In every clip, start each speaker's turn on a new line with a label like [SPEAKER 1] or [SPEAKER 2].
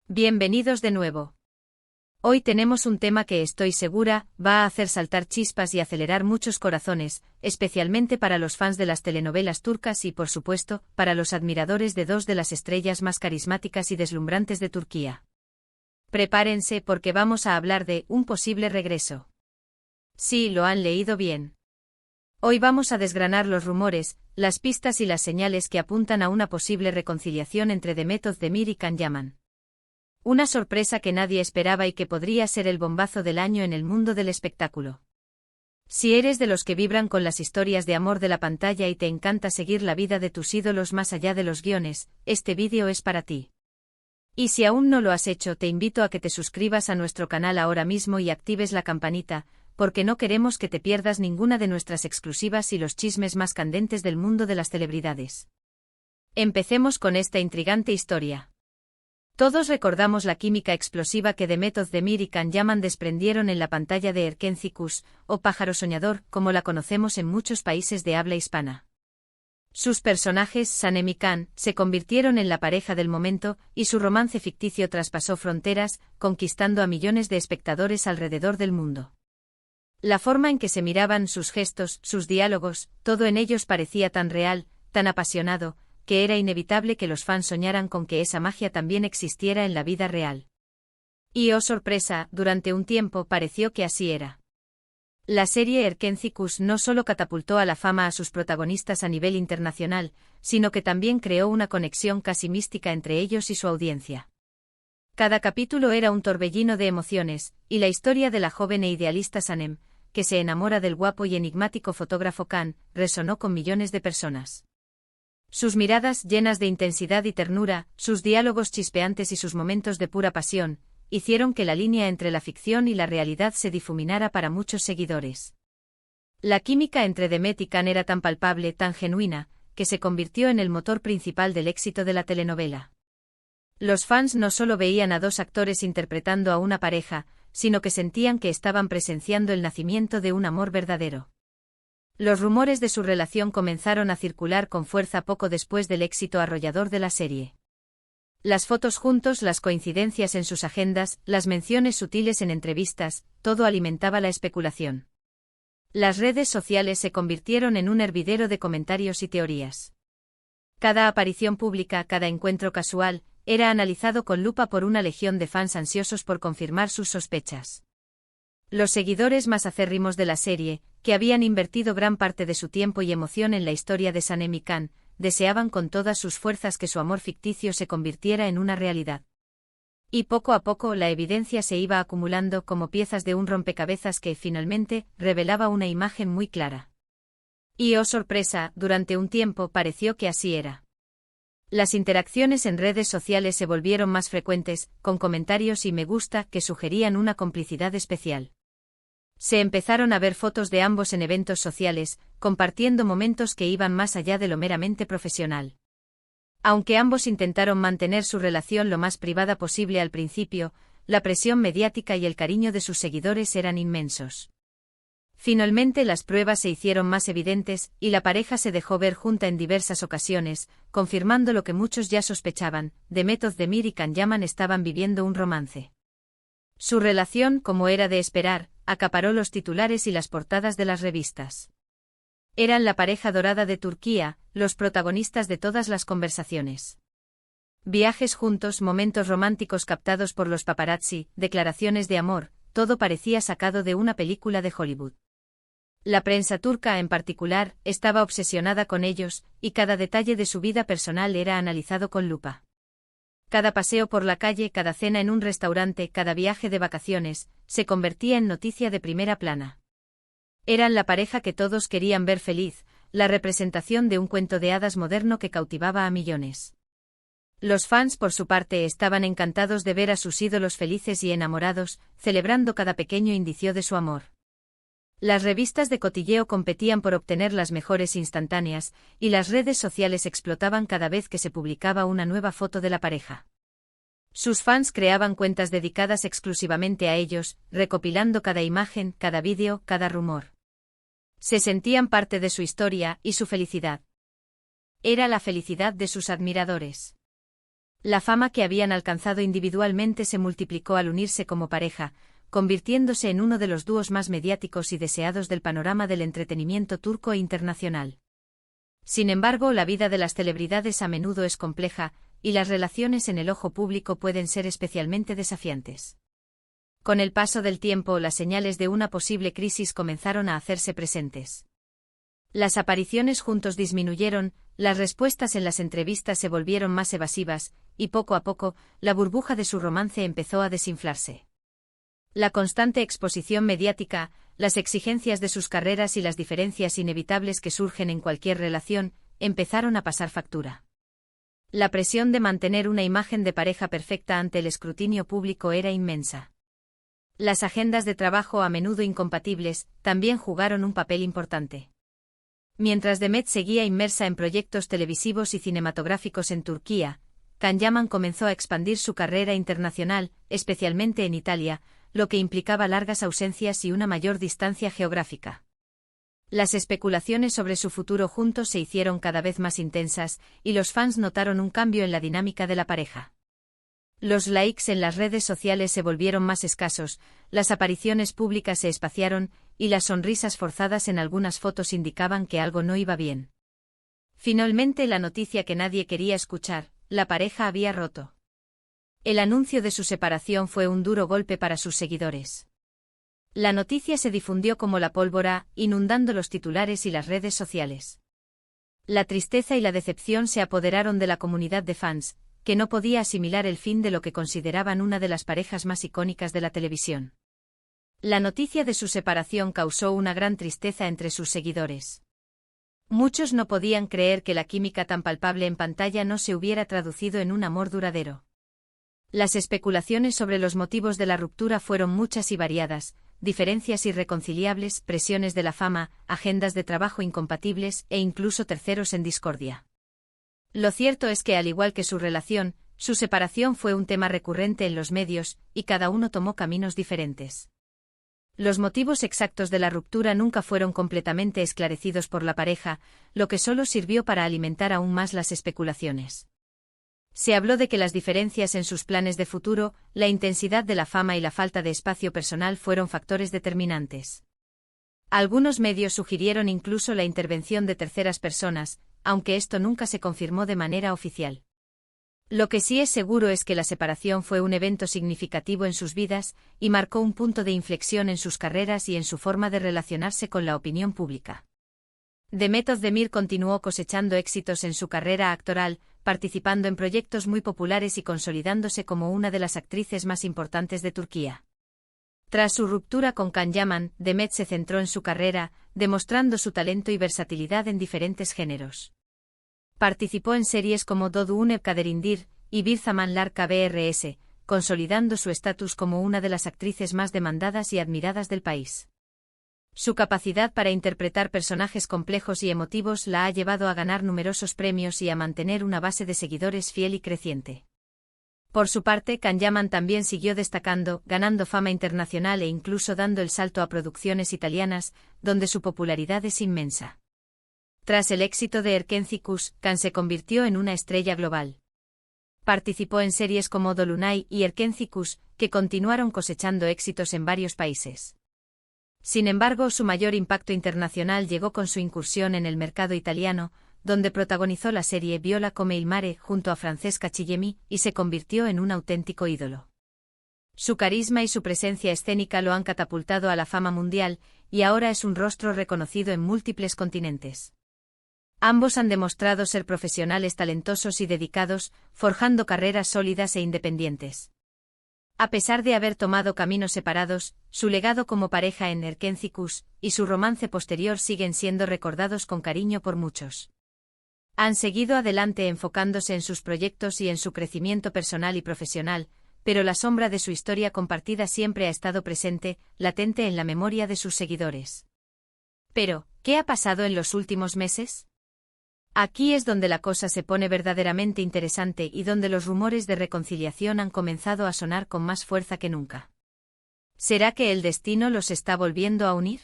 [SPEAKER 1] Bienvenidos de nuevo. Hoy tenemos un tema que estoy segura va a hacer saltar chispas y acelerar muchos corazones, especialmente para los fans de las telenovelas turcas y, por supuesto, para los admiradores de dos de las estrellas más carismáticas y deslumbrantes de Turquía. Prepárense porque vamos a hablar de un posible regreso. Sí, lo han leído bien. Hoy vamos a desgranar los rumores, las pistas y las señales que apuntan a una posible reconciliación entre Demet Özdemir y Can Yaman. Una sorpresa que nadie esperaba y que podría ser el bombazo del año en el mundo del espectáculo. Si eres de los que vibran con las historias de amor de la pantalla y te encanta seguir la vida de tus ídolos más allá de los guiones, este vídeo es para ti. Y si aún no lo has hecho, te invito a que te suscribas a nuestro canal ahora mismo y actives la campanita, porque no queremos que te pierdas ninguna de nuestras exclusivas y los chismes más candentes del mundo de las celebridades. Empecemos con esta intrigante historia. Todos recordamos la química explosiva que Demet Özdemir y Can Yaman desprendieron en la pantalla de Erkenci Kuş, o Pájaro Soñador, como la conocemos en muchos países de habla hispana. Sus personajes, Sanem y Can, se convirtieron en la pareja del momento, y su romance ficticio traspasó fronteras, conquistando a millones de espectadores alrededor del mundo. La forma en que se miraban, sus gestos, sus diálogos, todo en ellos parecía tan real, tan apasionado, que era inevitable que los fans soñaran con que esa magia también existiera en la vida real. Y oh sorpresa, durante un tiempo pareció que así era. La serie Erkenci Kuş no solo catapultó a la fama a sus protagonistas a nivel internacional, sino que también creó una conexión casi mística entre ellos y su audiencia. Cada capítulo era un torbellino de emociones, y la historia de la joven e idealista Sanem, que se enamora del guapo y enigmático fotógrafo Can, resonó con millones de personas. Sus miradas llenas de intensidad y ternura, sus diálogos chispeantes y sus momentos de pura pasión, hicieron que la línea entre la ficción y la realidad se difuminara para muchos seguidores. La química entre Demet y Can era tan palpable, tan genuina, que se convirtió en el motor principal del éxito de la telenovela. Los fans no solo veían a dos actores interpretando a una pareja, sino que sentían que estaban presenciando el nacimiento de un amor verdadero. Los rumores de su relación comenzaron a circular con fuerza poco después del éxito arrollador de la serie. Las fotos juntos, las coincidencias en sus agendas, las menciones sutiles en entrevistas, todo alimentaba la especulación. Las redes sociales se convirtieron en un hervidero de comentarios y teorías. Cada aparición pública, cada encuentro casual, era analizado con lupa por una legión de fans ansiosos por confirmar sus sospechas. Los seguidores más acérrimos de la serie, que habían invertido gran parte de su tiempo y emoción en la historia de Sanem y Can, deseaban con todas sus fuerzas que su amor ficticio se convirtiera en una realidad. Y poco a poco la evidencia se iba acumulando como piezas de un rompecabezas que, finalmente, revelaba una imagen muy clara. Y oh sorpresa, durante un tiempo pareció que así era. Las interacciones en redes sociales se volvieron más frecuentes, con comentarios y me gusta que sugerían una complicidad especial. Se empezaron a ver fotos de ambos en eventos sociales, compartiendo momentos que iban más allá de lo meramente profesional. Aunque ambos intentaron mantener su relación lo más privada posible al principio, la presión mediática y el cariño de sus seguidores eran inmensos. Finalmente las pruebas se hicieron más evidentes, y la pareja se dejó ver junta en diversas ocasiones, confirmando lo que muchos ya sospechaban: Demet Özdemir y Can Yaman estaban viviendo un romance. Su relación, como era de esperar, acaparó los titulares y las portadas de las revistas. Eran la pareja dorada de Turquía, los protagonistas de todas las conversaciones. Viajes juntos, momentos románticos captados por los paparazzi, declaraciones de amor, todo parecía sacado de una película de Hollywood. La prensa turca en particular estaba obsesionada con ellos, y cada detalle de su vida personal era analizado con lupa. Cada paseo por la calle, cada cena en un restaurante, cada viaje de vacaciones, se convertía en noticia de primera plana. Eran la pareja que todos querían ver feliz, la representación de un cuento de hadas moderno que cautivaba a millones. Los fans, por su parte, estaban encantados de ver a sus ídolos felices y enamorados, celebrando cada pequeño indicio de su amor. Las revistas de cotilleo competían por obtener las mejores instantáneas, y las redes sociales explotaban cada vez que se publicaba una nueva foto de la pareja. Sus fans creaban cuentas dedicadas exclusivamente a ellos, recopilando cada imagen, cada vídeo, cada rumor. Se sentían parte de su historia y su felicidad. Era la felicidad de sus admiradores. La fama que habían alcanzado individualmente se multiplicó al unirse como pareja, convirtiéndose en uno de los dúos más mediáticos y deseados del panorama del entretenimiento turco e internacional. Sin embargo, la vida de las celebridades a menudo es compleja, y las relaciones en el ojo público pueden ser especialmente desafiantes. Con el paso del tiempo, las señales de una posible crisis comenzaron a hacerse presentes. Las apariciones juntos disminuyeron, las respuestas en las entrevistas se volvieron más evasivas, y poco a poco, la burbuja de su romance empezó a desinflarse. La constante exposición mediática, las exigencias de sus carreras y las diferencias inevitables que surgen en cualquier relación, empezaron a pasar factura. La presión de mantener una imagen de pareja perfecta ante el escrutinio público era inmensa. Las agendas de trabajo a menudo incompatibles también jugaron un papel importante. Mientras Demet seguía inmersa en proyectos televisivos y cinematográficos en Turquía, Can Yaman comenzó a expandir su carrera internacional, especialmente en Italia, lo que implicaba largas ausencias y una mayor distancia geográfica. Las especulaciones sobre su futuro juntos se hicieron cada vez más intensas, y los fans notaron un cambio en la dinámica de la pareja. Los likes en las redes sociales se volvieron más escasos, las apariciones públicas se espaciaron, y las sonrisas forzadas en algunas fotos indicaban que algo no iba bien. Finalmente, la noticia que nadie quería escuchar: la pareja había roto. El anuncio de su separación fue un duro golpe para sus seguidores. La noticia se difundió como la pólvora, inundando los titulares y las redes sociales. La tristeza y la decepción se apoderaron de la comunidad de fans, que no podía asimilar el fin de lo que consideraban una de las parejas más icónicas de la televisión. La noticia de su separación causó una gran tristeza entre sus seguidores. Muchos no podían creer que la química tan palpable en pantalla no se hubiera traducido en un amor duradero. Las especulaciones sobre los motivos de la ruptura fueron muchas y variadas: diferencias irreconciliables, presiones de la fama, agendas de trabajo incompatibles e incluso terceros en discordia. Lo cierto es que, al igual que su relación, su separación fue un tema recurrente en los medios, y cada uno tomó caminos diferentes. Los motivos exactos de la ruptura nunca fueron completamente esclarecidos por la pareja, lo que solo sirvió para alimentar aún más las especulaciones. Se habló de que las diferencias en sus planes de futuro, la intensidad de la fama y la falta de espacio personal fueron factores determinantes. Algunos medios sugirieron incluso la intervención de terceras personas, aunque esto nunca se confirmó de manera oficial. Lo que sí es seguro es que la separación fue un evento significativo en sus vidas, y marcó un punto de inflexión en sus carreras y en su forma de relacionarse con la opinión pública. Demet Özdemir continuó cosechando éxitos en su carrera actoral, participando en proyectos muy populares y consolidándose como una de las actrices más importantes de Turquía. Tras su ruptura con Can Yaman, Demet se centró en su carrera, demostrando su talento y versatilidad en diferentes géneros. Participó en series como Doğduğun Kaderindir y Bir Zamanlar KBRS, consolidando su estatus como una de las actrices más demandadas y admiradas del país. Su capacidad para interpretar personajes complejos y emotivos la ha llevado a ganar numerosos premios y a mantener una base de seguidores fiel y creciente. Por su parte, Can Yaman también siguió destacando, ganando fama internacional e incluso dando el salto a producciones italianas, donde su popularidad es inmensa. Tras el éxito de Erkenci Kuş, Can se convirtió en una estrella global. Participó en series como Dolunay y Erkenci Kuş, que continuaron cosechando éxitos en varios países. Sin embargo, su mayor impacto internacional llegó con su incursión en el mercado italiano, donde protagonizó la serie Viola come il mare junto a Francesca Chillemi, y se convirtió en un auténtico ídolo. Su carisma y su presencia escénica lo han catapultado a la fama mundial, y ahora es un rostro reconocido en múltiples continentes. Ambos han demostrado ser profesionales talentosos y dedicados, forjando carreras sólidas e independientes. A pesar de haber tomado caminos separados, su legado como pareja en Erkenci Kuş y su romance posterior siguen siendo recordados con cariño por muchos. Han seguido adelante enfocándose en sus proyectos y en su crecimiento personal y profesional, pero la sombra de su historia compartida siempre ha estado presente, latente en la memoria de sus seguidores. Pero, ¿qué ha pasado en los últimos meses? Aquí es donde la cosa se pone verdaderamente interesante y donde los rumores de reconciliación han comenzado a sonar con más fuerza que nunca. ¿Será que el destino los está volviendo a unir?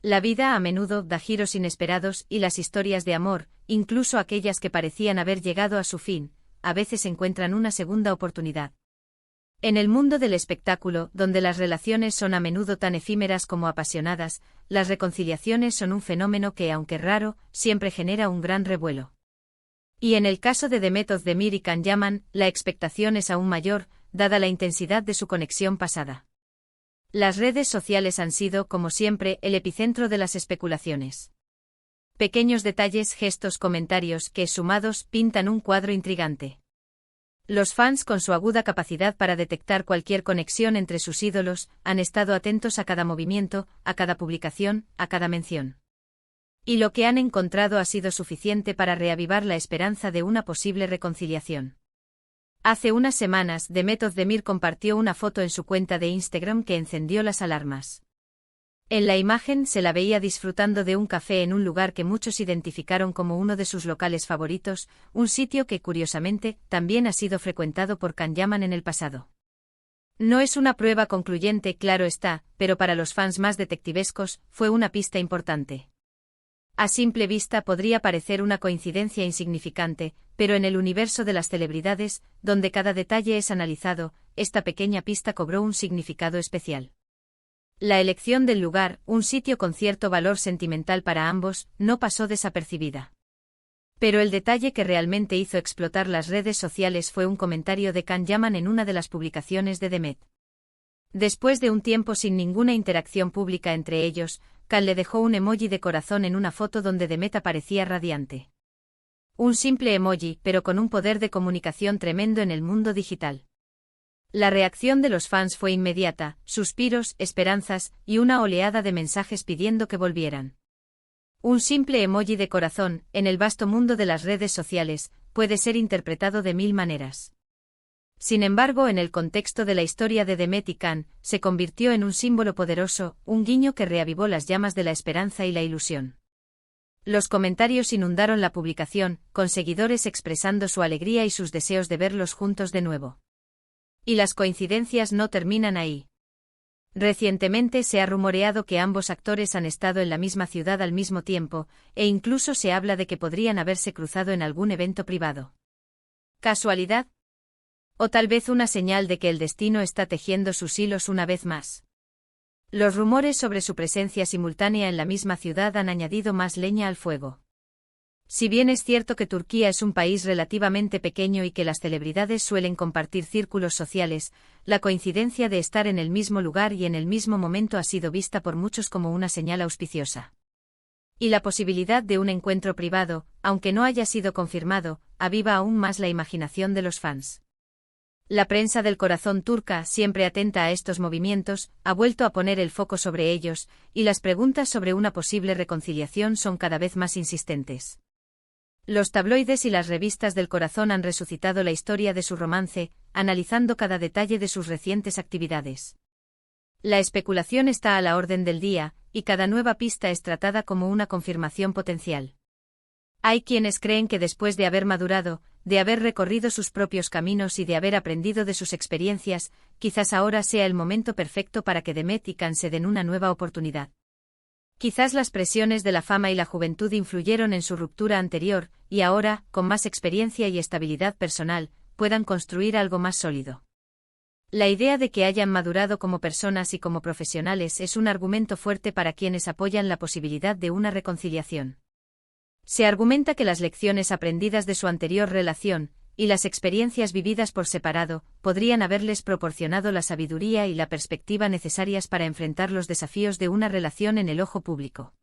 [SPEAKER 1] La vida a menudo da giros inesperados y las historias de amor, incluso aquellas que parecían haber llegado a su fin, a veces encuentran una segunda oportunidad. En el mundo del espectáculo, donde las relaciones son a menudo tan efímeras como apasionadas, las reconciliaciones son un fenómeno que, aunque raro, siempre genera un gran revuelo. Y en el caso de Demet Özdemir y Can Yaman, la expectación es aún mayor, dada la intensidad de su conexión pasada. Las redes sociales han sido, como siempre, el epicentro de las especulaciones. Pequeños detalles, gestos, comentarios que, sumados, pintan un cuadro intrigante. Los fans, con su aguda capacidad para detectar cualquier conexión entre sus ídolos, han estado atentos a cada movimiento, a cada publicación, a cada mención. Y lo que han encontrado ha sido suficiente para reavivar la esperanza de una posible reconciliación. Hace unas semanas, Demet Özdemir compartió una foto en su cuenta de Instagram que encendió las alarmas. En la imagen se la veía disfrutando de un café en un lugar que muchos identificaron como uno de sus locales favoritos, un sitio que, curiosamente, también ha sido frecuentado por Can Yaman en el pasado. No es una prueba concluyente, claro está, pero para los fans más detectivescos, fue una pista importante. A simple vista podría parecer una coincidencia insignificante, pero en el universo de las celebridades, donde cada detalle es analizado, esta pequeña pista cobró un significado especial. La elección del lugar, un sitio con cierto valor sentimental para ambos, no pasó desapercibida. Pero el detalle que realmente hizo explotar las redes sociales fue un comentario de Can Yaman en una de las publicaciones de Demet. Después de un tiempo sin ninguna interacción pública entre ellos, Can le dejó un emoji de corazón en una foto donde Demet aparecía radiante. Un simple emoji, pero con un poder de comunicación tremendo en el mundo digital. La reacción de los fans fue inmediata, suspiros, esperanzas, y una oleada de mensajes pidiendo que volvieran. Un simple emoji de corazón, en el vasto mundo de las redes sociales, puede ser interpretado de mil maneras. Sin embargo, en el contexto de la historia de Demet y Can, se convirtió en un símbolo poderoso, un guiño que reavivó las llamas de la esperanza y la ilusión. Los comentarios inundaron la publicación, con seguidores expresando su alegría y sus deseos de verlos juntos de nuevo. Y las coincidencias no terminan ahí. Recientemente se ha rumoreado que ambos actores han estado en la misma ciudad al mismo tiempo, e incluso se habla de que podrían haberse cruzado en algún evento privado. ¿Casualidad? ¿O tal vez una señal de que el destino está tejiendo sus hilos una vez más? Los rumores sobre su presencia simultánea en la misma ciudad han añadido más leña al fuego. Si bien es cierto que Turquía es un país relativamente pequeño y que las celebridades suelen compartir círculos sociales, la coincidencia de estar en el mismo lugar y en el mismo momento ha sido vista por muchos como una señal auspiciosa. Y la posibilidad de un encuentro privado, aunque no haya sido confirmado, aviva aún más la imaginación de los fans. La prensa del corazón turca, siempre atenta a estos movimientos, ha vuelto a poner el foco sobre ellos, y las preguntas sobre una posible reconciliación son cada vez más insistentes. Los tabloides y las revistas del corazón han resucitado la historia de su romance, analizando cada detalle de sus recientes actividades. La especulación está a la orden del día, y cada nueva pista es tratada como una confirmación potencial. Hay quienes creen que después de haber madurado, de haber recorrido sus propios caminos y de haber aprendido de sus experiencias, quizás ahora sea el momento perfecto para que Demet y Can se den una nueva oportunidad. Quizás las presiones de la fama y la juventud influyeron en su ruptura anterior, y ahora, con más experiencia y estabilidad personal, puedan construir algo más sólido. La idea de que hayan madurado como personas y como profesionales es un argumento fuerte para quienes apoyan la posibilidad de una reconciliación. Se argumenta que las lecciones aprendidas de su anterior relación, y las experiencias vividas por separado, podrían haberles proporcionado la sabiduría y la perspectiva necesarias para enfrentar los desafíos de una relación en el ojo público.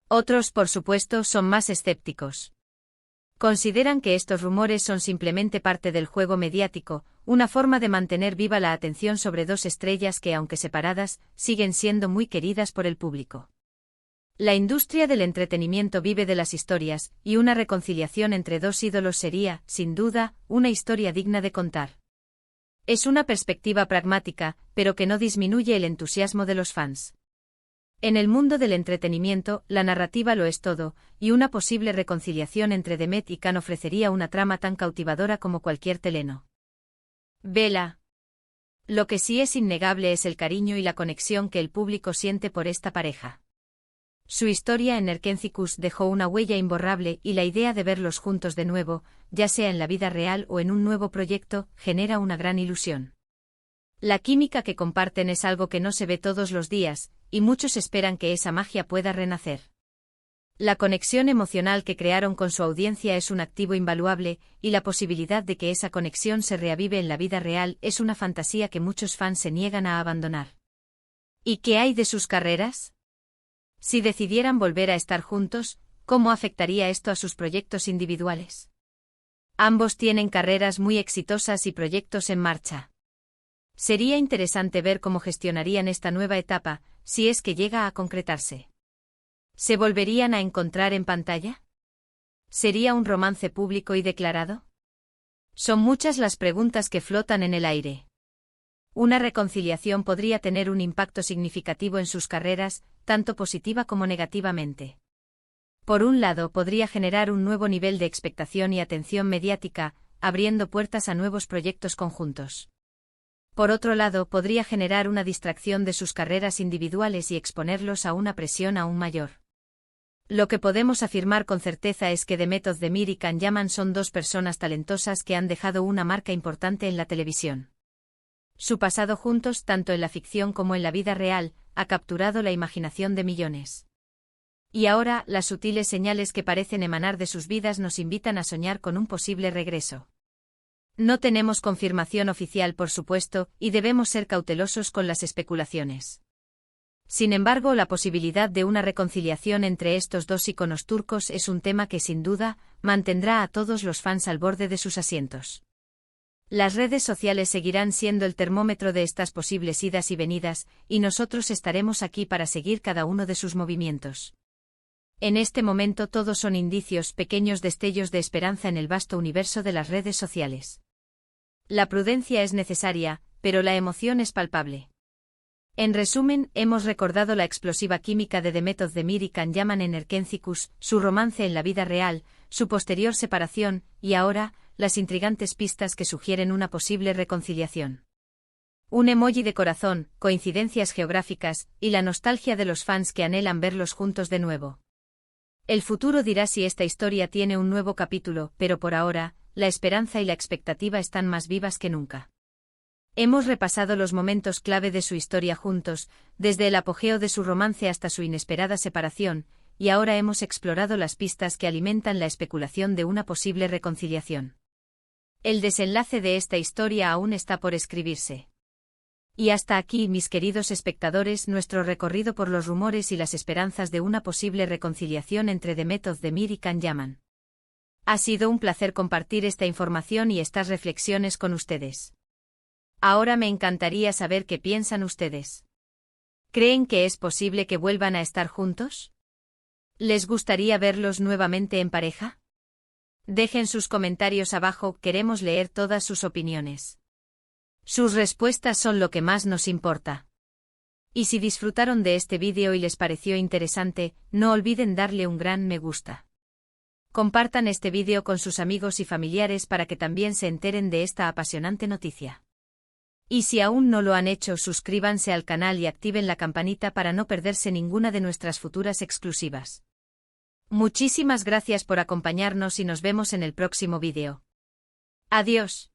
[SPEAKER 1] Otros, por supuesto, son más escépticos. Consideran que estos rumores son simplemente parte del juego mediático, una forma de mantener viva la atención sobre dos estrellas que, aunque separadas, siguen siendo muy queridas por el público. La industria del entretenimiento vive de las historias, y una reconciliación entre dos ídolos sería, sin duda, una historia digna de contar. Es una perspectiva pragmática, pero que no disminuye el entusiasmo de los fans. En el mundo del entretenimiento, la narrativa lo es todo, y una posible reconciliación entre Demet y Can ofrecería una trama tan cautivadora como cualquier teleno. Vela. Lo que sí es innegable es el cariño y la conexión que el público siente por esta pareja. Su historia en Erkenciskus dejó una huella imborrable y la idea de verlos juntos de nuevo, ya sea en la vida real o en un nuevo proyecto, genera una gran ilusión. La química que comparten es algo que no se ve todos los días, y muchos esperan que esa magia pueda renacer. La conexión emocional que crearon con su audiencia es un activo invaluable, y la posibilidad de que esa conexión se reavive en la vida real es una fantasía que muchos fans se niegan a abandonar. ¿Y qué hay de sus carreras? Si decidieran volver a estar juntos, ¿cómo afectaría esto a sus proyectos individuales? Ambos tienen carreras muy exitosas y proyectos en marcha. Sería interesante ver cómo gestionarían esta nueva etapa, si es que llega a concretarse. ¿Se volverían a encontrar en pantalla? ¿Sería un romance público y declarado? Son muchas las preguntas que flotan en el aire. Una reconciliación podría tener un impacto significativo en sus carreras, tanto positiva como negativamente. Por un lado, podría generar un nuevo nivel de expectación y atención mediática, abriendo puertas a nuevos proyectos conjuntos. Por otro lado, podría generar una distracción de sus carreras individuales y exponerlos a una presión aún mayor. Lo que podemos afirmar con certeza es que Demet Özdemir y Can Yaman son dos personas talentosas que han dejado una marca importante en la televisión. Su pasado juntos, tanto en la ficción como en la vida real, ha capturado la imaginación de millones. Y ahora, las sutiles señales que parecen emanar de sus vidas nos invitan a soñar con un posible regreso. No tenemos confirmación oficial, por supuesto, y debemos ser cautelosos con las especulaciones. Sin embargo, la posibilidad de una reconciliación entre estos dos íconos turcos es un tema que sin duda mantendrá a todos los fans al borde de sus asientos. Las redes sociales seguirán siendo el termómetro de estas posibles idas y venidas, y nosotros estaremos aquí para seguir cada uno de sus movimientos. En este momento todos son indicios, pequeños destellos de esperanza en el vasto universo de las redes sociales. La prudencia es necesaria, pero la emoción es palpable. En resumen, hemos recordado la explosiva química de Demet Özdemir y Can Yaman en Erkenciskus, su romance en la vida real, su posterior separación, y ahora, las intrigantes pistas que sugieren una posible reconciliación. Un emoji de corazón, coincidencias geográficas, y la nostalgia de los fans que anhelan verlos juntos de nuevo. El futuro dirá si esta historia tiene un nuevo capítulo, pero por ahora, la esperanza y la expectativa están más vivas que nunca. Hemos repasado los momentos clave de su historia juntos, desde el apogeo de su romance hasta su inesperada separación, y ahora hemos explorado las pistas que alimentan la especulación de una posible reconciliación. El desenlace de esta historia aún está por escribirse. Y hasta aquí, mis queridos espectadores, nuestro recorrido por los rumores y las esperanzas de una posible reconciliación entre Demet Özdemir y Can Yaman. Ha sido un placer compartir esta información y estas reflexiones con ustedes. Ahora me encantaría saber qué piensan ustedes. ¿Creen que es posible que vuelvan a estar juntos? ¿Les gustaría verlos nuevamente en pareja? Dejen sus comentarios abajo, queremos leer todas sus opiniones. Sus respuestas son lo que más nos importa. Y si disfrutaron de este vídeo y les pareció interesante, no olviden darle un gran me gusta. Compartan este vídeo con sus amigos y familiares para que también se enteren de esta apasionante noticia. Y si aún no lo han hecho, suscríbanse al canal y activen la campanita para no perderse ninguna de nuestras futuras exclusivas. Muchísimas gracias por acompañarnos y nos vemos en el próximo vídeo. Adiós.